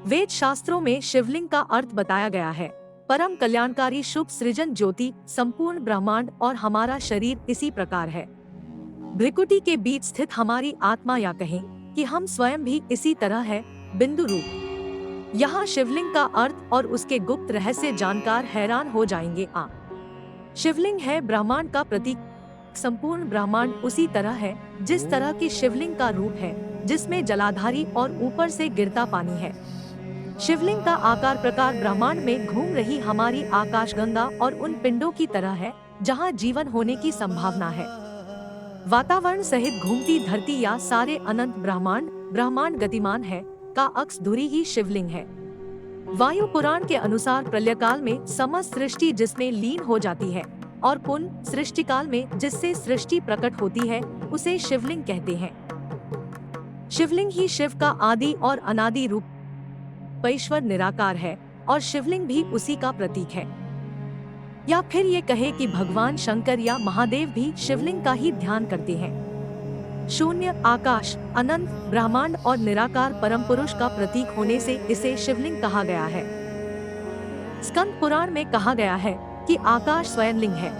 वेद शास्त्रों में शिवलिंग का अर्थ बताया गया है, परम कल्याणकारी शुभ सृजन ज्योति, संपूर्ण ब्रह्मांड और हमारा शरीर इसी प्रकार है। भ्रिकुटी के बीच स्थित हमारी आत्मा, या कहें कि हम स्वयं भी इसी तरह है, बिंदु रूप। यहाँ शिवलिंग का अर्थ और उसके गुप्त रहस्य जानकार हैरान हो जाएंगे। शिवलिंग है ब्रह्मांड का प्रतीक। संपूर्ण ब्रह्मांड उसी तरह है जिस तरह की शिवलिंग का रूप है, जिसमें जलाधारी और ऊपर से गिरता पानी है। शिवलिंग का आकार प्रकार ब्रह्मांड में घूम रही हमारी आकाशगंगा और उन पिंडों की तरह है जहाँ जीवन होने की संभावना है। वातावरण सहित घूमती धरती या सारे अनंत ब्रह्मांड गतिमान है का अक्स धुरी ही शिवलिंग है। वायु पुराण के अनुसार प्रलयकाल में समस्त सृष्टि जिसमें लीन हो जाती है और पुनः सृष्टि काल में जिससे सृष्टि प्रकट होती है, उसे शिवलिंग कहते हैं। शिवलिंग ही शिव का आदि और अनादि रूप, ईश्वर निराकार है और शिवलिंग भी उसी का प्रतीक है। या फिर ये कहे कि भगवान शंकर या महादेव भी शिवलिंग का ही ध्यान करते हैं। शून्य, आकाश, अनंत, ब्रह्मांड और निराकार परम पुरुष का प्रतीक होने से इसे शिवलिंग कहा गया है। स्कंद पुराण में कहा गया है कि आकाश स्वयं लिंग है,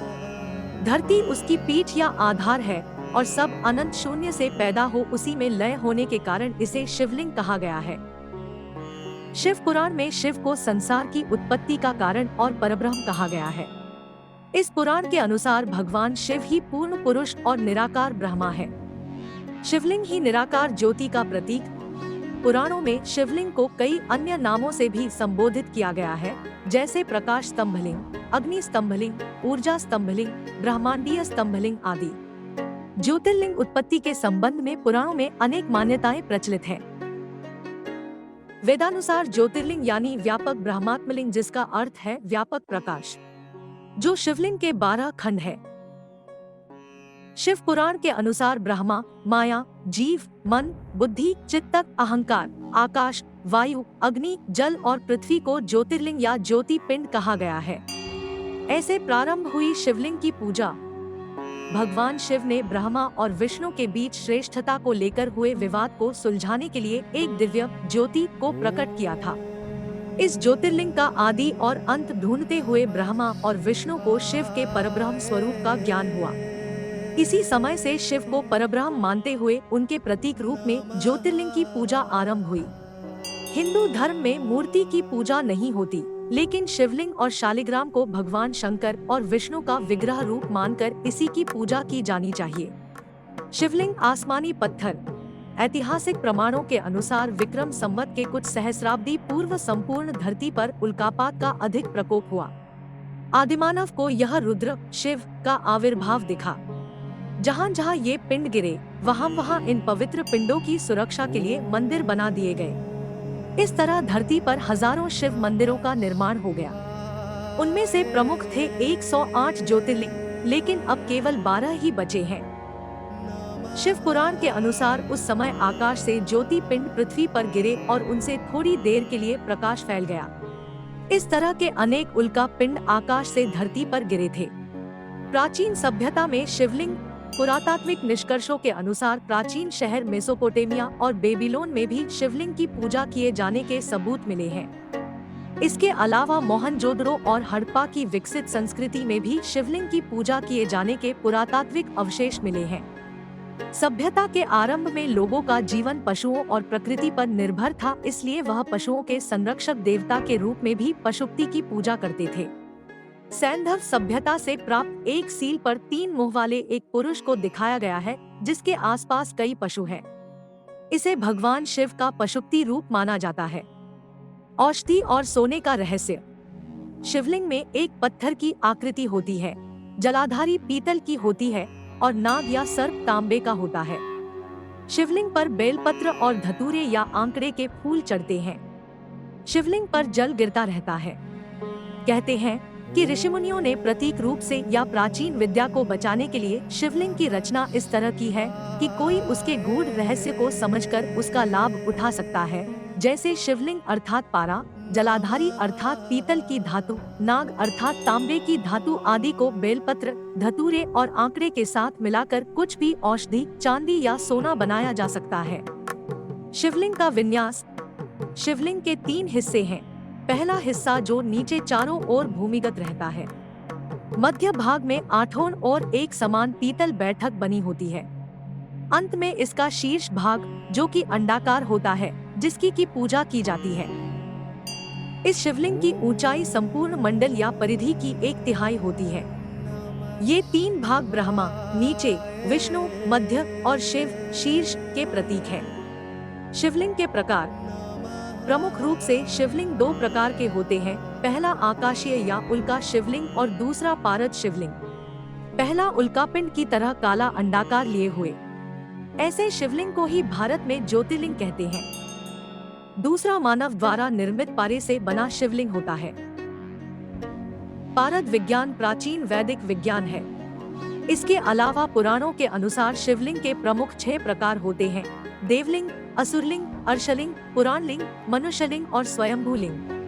धरती उसकी पीठ या आधार है और सब अनंत शून्य से पैदा हो उसी में लय होने के कारण इसे शिवलिंग कहा गया है। शिव पुराण में शिव को संसार की उत्पत्ति का कारण और परब्रह्म कहा गया है। इस पुराण के अनुसार भगवान शिव ही पूर्ण पुरुष और निराकार ब्रह्मा है। शिवलिंग ही निराकार ज्योति का प्रतीक। पुराणों में शिवलिंग को कई अन्य नामों से भी संबोधित किया गया है, जैसे प्रकाश स्तंभलिंग, अग्नि स्तंभलिंग, ऊर्जा स्तंभलिंग, ब्रह्मांडीय स्तंभलिंग आदि। ज्योतिर्लिंग उत्पत्ति के संबंध में पुराणों में अनेक मान्यताएं प्रचलित हैं। वेदानुसार ज्योतिर्लिंग यानी व्यापक ब्रह्मात्मलिंग, जिसका अर्थ है व्यापक प्रकाश, जो शिवलिंग के 12 खंड है। शिव पुराण के अनुसार ब्रह्मा, माया, जीव, मन, बुद्धि, चित्तक, अहंकार, आकाश, वायु, अग्नि, जल और पृथ्वी को ज्योतिर्लिंग या ज्योति पिंड कहा गया है। ऐसे प्रारंभ हुई शिवलिंग की पूजा। भगवान शिव ने ब्रह्मा और विष्णु के बीच श्रेष्ठता को लेकर हुए विवाद को सुलझाने के लिए एक दिव्य ज्योति को प्रकट किया था। इस ज्योतिर्लिंग का आदि और अंत ढूंढते हुए ब्रह्मा और विष्णु को शिव के परब्रह्म स्वरूप का ज्ञान हुआ। इसी समय से शिव को परब्रह्म मानते हुए उनके प्रतीक रूप में ज्योतिर्लिंग की पूजा आरंभ हुई। हिंदू धर्म में मूर्ति की पूजा नहीं होती, लेकिन शिवलिंग और शालिग्राम को भगवान शंकर और विष्णु का विग्रह रूप मानकर इसी की पूजा की जानी चाहिए। शिवलिंग आसमानी पत्थर। ऐतिहासिक प्रमाणों के अनुसार विक्रम संवत के कुछ सहस्राब्दी पूर्व संपूर्ण धरती पर उल्कापात का अधिक प्रकोप हुआ। आदिमानव को यह रुद्र शिव का आविर्भाव दिखा। जहाँ जहाँ ये पिंड गिरे, वहाँ इन पवित्र पिंडों की सुरक्षा के लिए मंदिर बना दिए गए। इस तरह धरती पर हजारों शिव मंदिरों का निर्माण हो गया। उनमें से प्रमुख थे 108 ज्योतिर्लिंग, लेकिन अब केवल 12 ही बचे हैं। शिव पुराण के अनुसार उस समय आकाश से ज्योति पिंड पृथ्वी पर गिरे और उनसे थोड़ी देर के लिए प्रकाश फैल गया। इस तरह के अनेक उल्का पिंड आकाश से धरती पर गिरे थे। प्राचीन सभ्यता में शिवलिंग। पुरातात्विक निष्कर्षों के अनुसार प्राचीन शहर मेसोपोटामिया और बेबीलोन में भी शिवलिंग की पूजा किए जाने के सबूत मिले हैं। इसके अलावा मोहनजोदड़ो और हड़प्पा की विकसित संस्कृति में भी शिवलिंग की पूजा किए जाने के पुरातात्विक अवशेष मिले हैं। सभ्यता के आरंभ में लोगों का जीवन पशुओं और प्रकृति पर निर्भर था, इसलिए वह पशुओं के संरक्षक देवता के रूप में भी पशुपति की पूजा करते थे। सैंधव सभ्यता से प्राप्त एक सील पर 3 मुंह वाले एक पुरुष को दिखाया गया है, जिसके आसपास कई पशु हैं। इसे भगवान शिव का पशुपति रूप माना जाता है। औषधि और सोने का रहस्य। शिवलिंग में एक पत्थर की आकृति होती है, जलाधारी पीतल की होती है और नाग या सर्प तांबे का होता है। शिवलिंग पर बेलपत्र और धतूरे या आंकड़े के फूल चढ़ते हैं। शिवलिंग पर जल गिरता रहता है। कहते हैं कि ऋषिमुनियों ने प्रतीक रूप से या प्राचीन विद्या को बचाने के लिए शिवलिंग की रचना इस तरह की है कि कोई उसके गूढ़ रहस्य को समझकर उसका लाभ उठा सकता है। जैसे शिवलिंग अर्थात पारा, जलाधारी अर्थात पीतल की धातु, नाग अर्थात तांबे की धातु आदि को बेलपत्र, धतूरे और आंकड़े के साथ मिलाकर कुछ भी औषधि, चांदी या सोना बनाया जा सकता है। शिवलिंग का विन्यास। शिवलिंग के 3 हिस्से हैं। पहला हिस्सा जो नीचे चारों ओर भूमिगत रहता है। मध्य भाग में आठों और एक समान पीतल बैठक बनी होती है। अंत में इसका शीर्ष भाग जो कि अंडाकार होता है, जिसकी की पूजा की जाती है। इस शिवलिंग की ऊंचाई संपूर्ण मंडल या परिधि की 1/3 होती है। ये 3 भाग ब्रह्मा नीचे, विष्णु मध्य और शिव शीर्ष के प्रतीक हैं। शिवलिंग के प्रकार। प्रमुख रूप से शिवलिंग 2 प्रकार के होते हैं। पहला आकाशीय या उल्का शिवलिंग और दूसरा पारद शिवलिंग। पहला उल्कापिंड की तरह काला अंडाकार लिए हुए, ऐसे शिवलिंग को ही भारत में ज्योतिर्लिंग कहते हैं। दूसरा मानव द्वारा निर्मित पारे से बना शिवलिंग होता है। पारद विज्ञान प्राचीन वैदिक विज्ञान है। इसके अलावा पुराणों के अनुसार शिवलिंग के प्रमुख 6 प्रकार होते हैं: देवलिंग, असुरलिंग, अर्शलिंग, पुराणलिंग, मनुष्यलिंग और स्वयंभू लिंग।